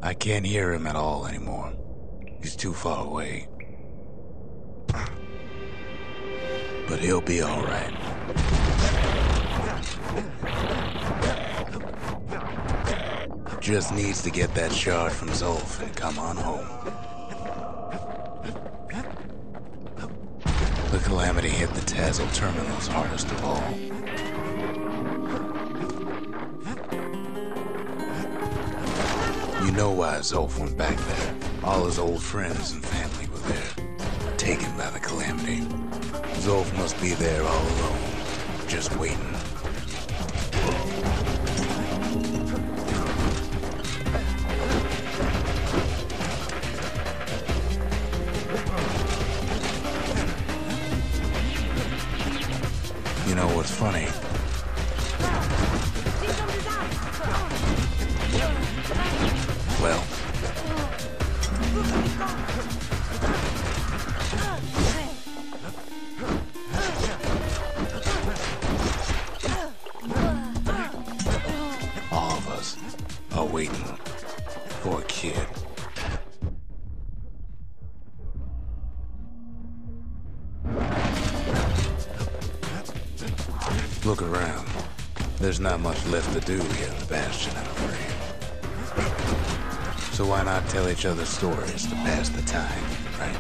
I can't hear him at all anymore. He's too far away. But he'll be all right. Just needs to get that shard from Zulf and come on home. The calamity hit the Tazal terminals hardest of all. You know why Zulf went back there. All his old friends and family were there, taken by the calamity. Zulf must be there all alone, just waiting. You know what's funny? Well, all of us are waiting for a kid. Look around. There's not much left to do here in the Bastion, I'm afraid. So why not tell each other stories to pass the time, right?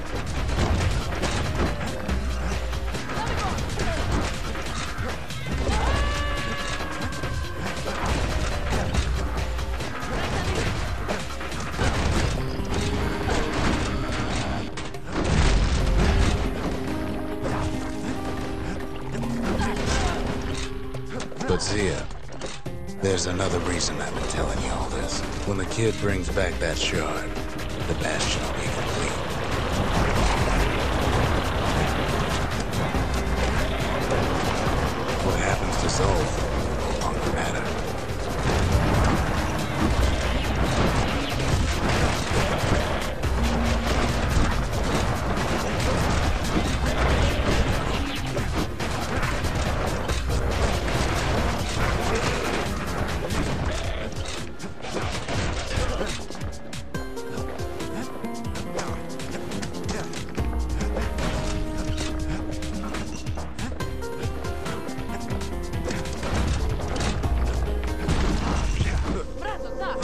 But Zia, there's another reason I've been telling you all this. When the kid brings back that shard, the Bastion will be complete. What happens to Zulf no longer matter.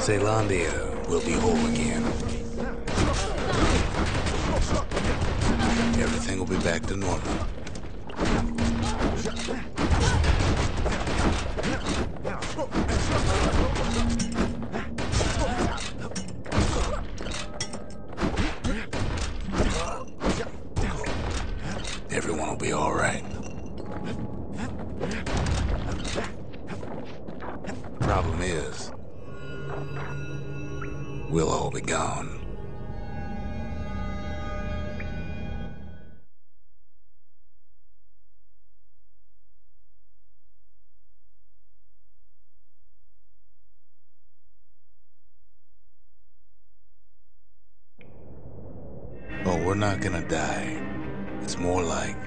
Zealandia will be whole again. Everything will be back to normal. Everyone will be all right. Problem is, we'll all be gone. Oh, we're not gonna die. It's more like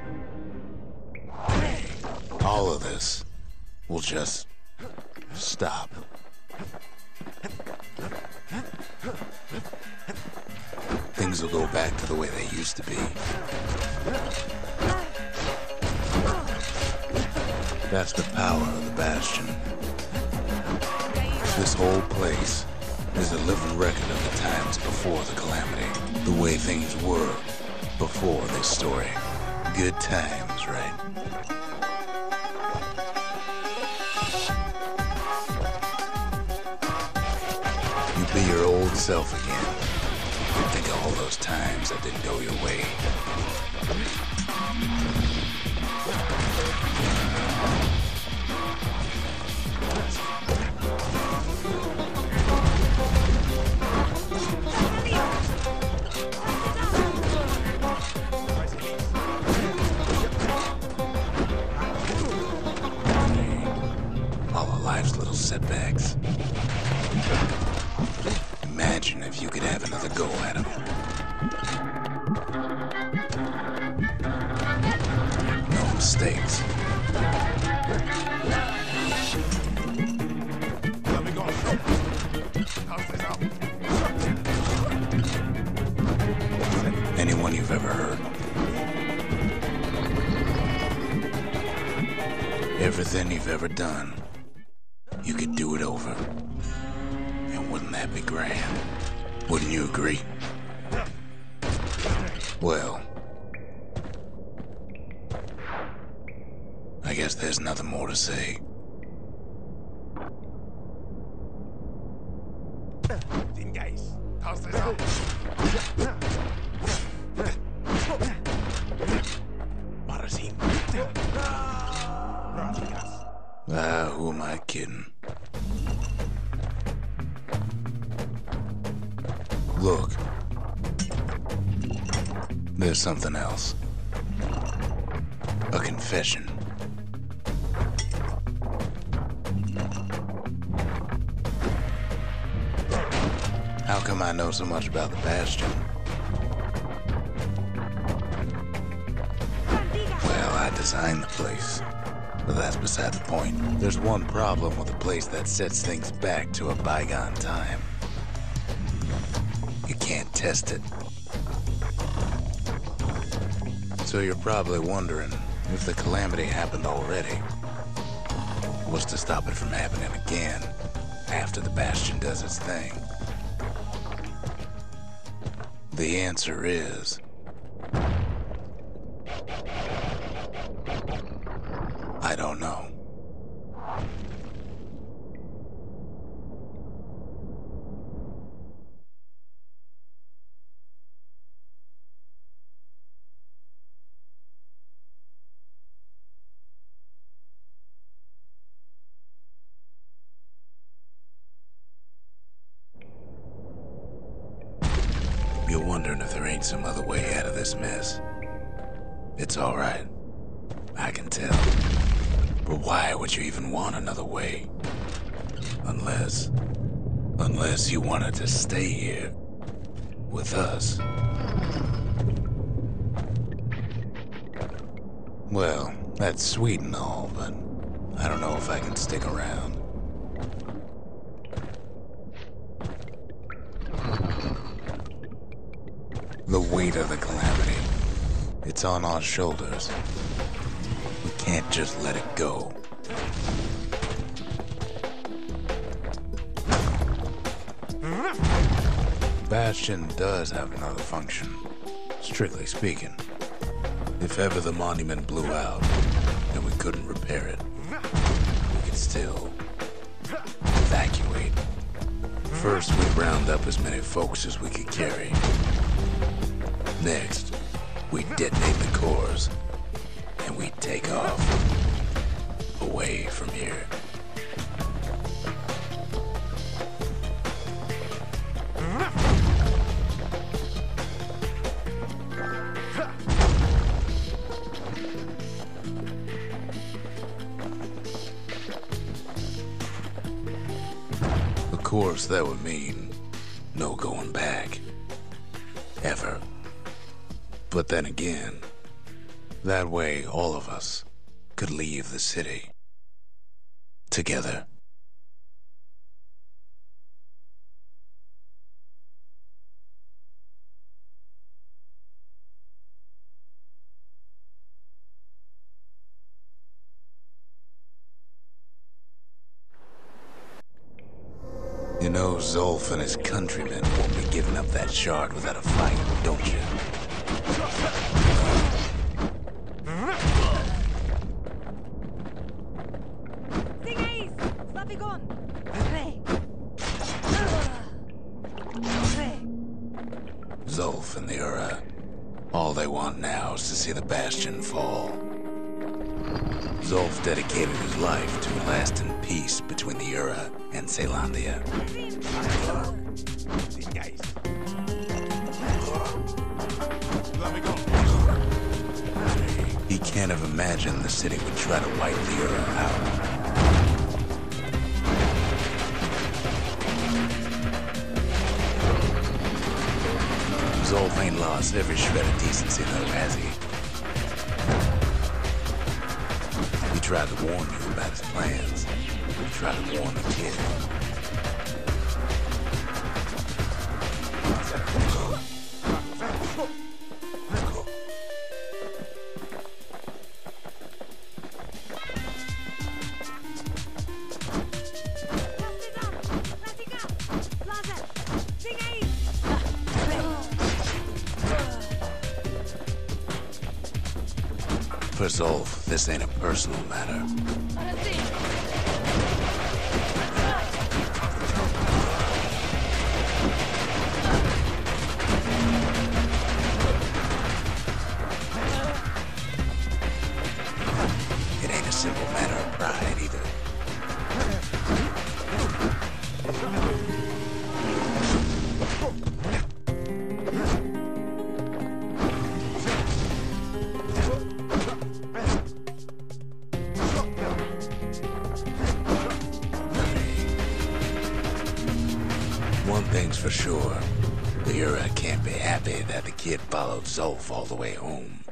all of this will just stop. Things will go back to the way they used to be. That's the power of the Bastion. This whole place is a living record of the times before the calamity. The way things were before this story. Good times, right? You be your old self again. Think of all those times that didn't go your way. All of life's little setbacks. Imagine if you could have another go at him. No mistakes. you've ever heard. Everything you've ever done, you could do it over. And wouldn't that be grand? Wouldn't you agree? Well, I guess there's nothing more to say. Who am I kidding? Look, there's something else. A confession. How come I know so much about the Bastion? Well, I designed the place. But that's beside the point. There's one problem with a place that sets things back to a bygone time. You can't test it. So you're probably wondering if the calamity happened already. What's to stop it from happening again after the Bastion does its thing? The answer is... I don't know. You're wondering if there ain't some other way out of this mess. It's all right. I can tell. But why would you even want another way? Unless you wanted to stay here with us. Well, that's sweet and all, but I don't know if I can stick around. The weight of the calamity, it's on our shoulders. We can't just let it go. Bastion does have another function, strictly speaking. If ever the monument blew out and we couldn't repair it, we could still evacuate. First, we'd round up as many folks as we could carry. Next, we'd detonate the cores, and we'd take off, away from here. Of course, that would mean no going back. Ever. But then again, that way all of us could leave the city. Together. You know Zolf and his countrymen won't be giving up that shard without a fight, don't you? Zolf and the Ura, all they want now is to see the Bastion fall. Zolf dedicated his life to a lasting peace between the Ura and Caelondia. He can't have imagined the city would try to wipe the Ura out. Zolf ain't lost every shred of decency though, has he? He tried to warn you about his plans. He tried to warn the kid. For Zolf, this ain't a personal matter. It ain't a simple matter of pride either. One thing's for sure, the Ura can't be happy that the kid followed Zolf all the way home.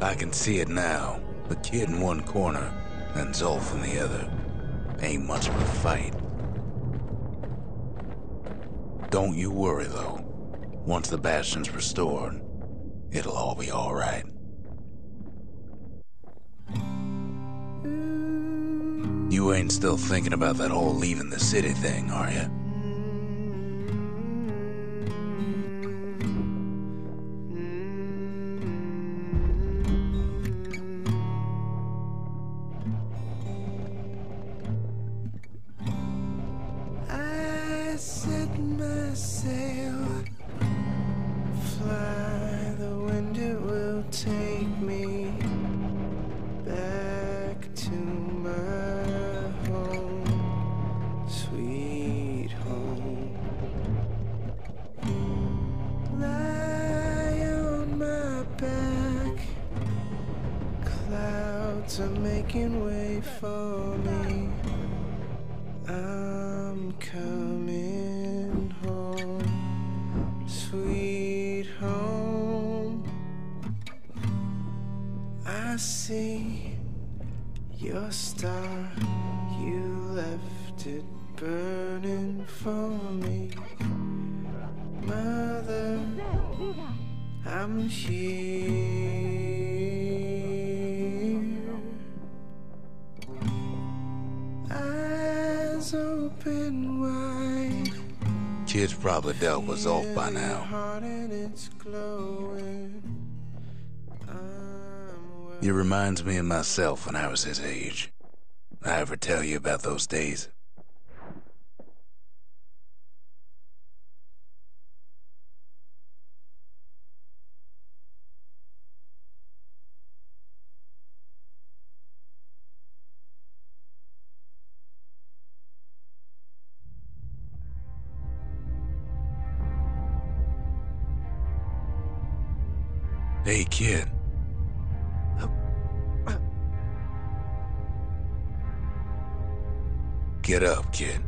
I can see it now. The kid in one corner and Zolf in the other. Ain't much of a fight. Don't you worry, though. Once the Bastion's restored, it'll all be all right. You ain't still thinking about that whole leaving the city thing, are you? Are making way for me. I'm coming home, sweet home. I see your star, you left it burning for me. Mother, I'm here. Eyes open wide. Kid's probably dealt with Zolf by now. He reminds me of myself when I was his age. I ever tell you about those days? Hey, kid. Get up, kid.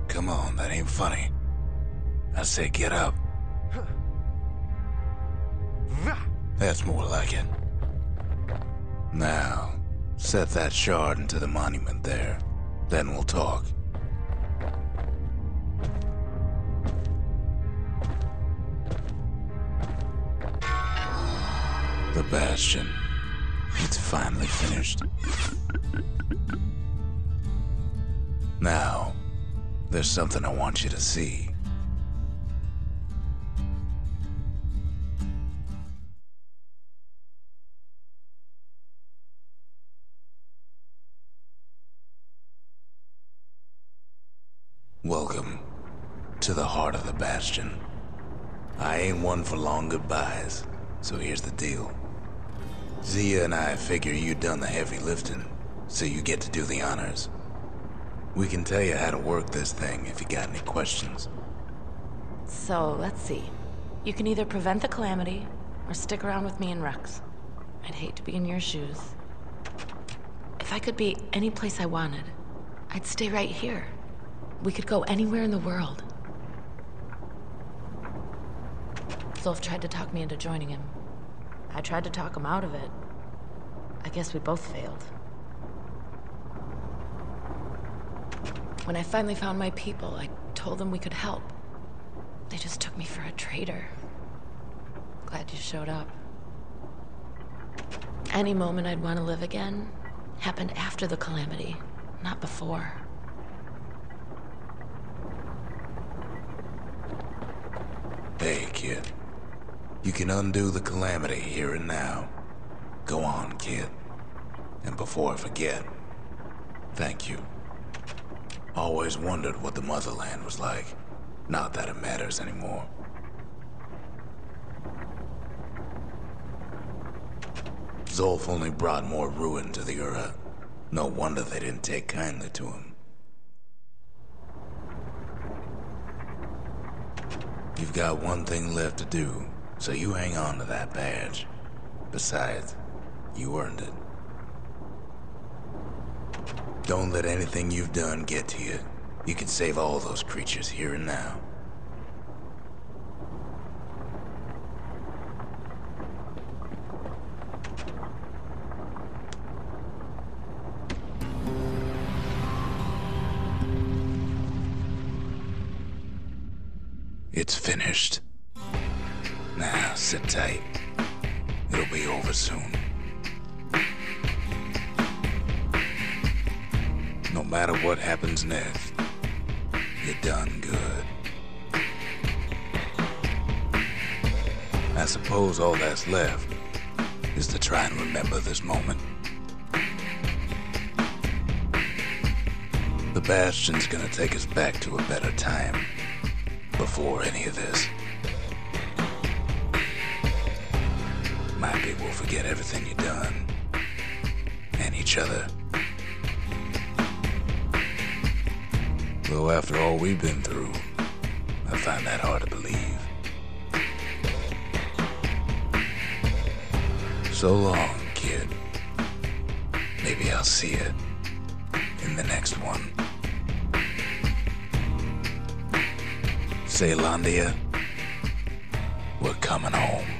Come on, that ain't funny. I say get up. That's more like it. Now, set that shard into the monument there. Then we'll talk. The Bastion. It's finally finished. Now, there's something I want you to see. Welcome to the heart of the Bastion. I ain't one for long goodbyes, so here's the deal. Zia and I figure you done the heavy lifting, so you get to do the honors. We can tell you how to work this thing if you got any questions. So, let's see. You can either prevent the calamity, or stick around with me and Rex. I'd hate to be in your shoes. If I could be any place I wanted, I'd stay right here. We could go anywhere in the world. Zolf tried to talk me into joining him. I tried to talk him out of it. I guess we both failed. When I finally found my people, I told them we could help. They just took me for a traitor. Glad you showed up. Any moment I'd want to live again happened after the calamity, not before. Hey, kid. You can undo the calamity here and now. Go on, kid. And before I forget, thank you. Always wondered what the motherland was like. Not that it matters anymore. Zulf only brought more ruin to the Ura. No wonder they didn't take kindly to him. You've got one thing left to do, so you hang on to that badge. Besides, you earned it. Don't let anything you've done get to you. You can save all those creatures here and now. It's finished. Now, sit tight. It'll be over soon. No matter what happens next, you're done good. I suppose all that's left is to try and remember this moment. The Bastion's gonna take us back to a better time. Before any of this. Maybe we'll forget everything you've done. And each other. Though after all we've been through, I find that hard to believe. So long, kid. Maybe I'll see you in the next one. Zealandia, we're coming home.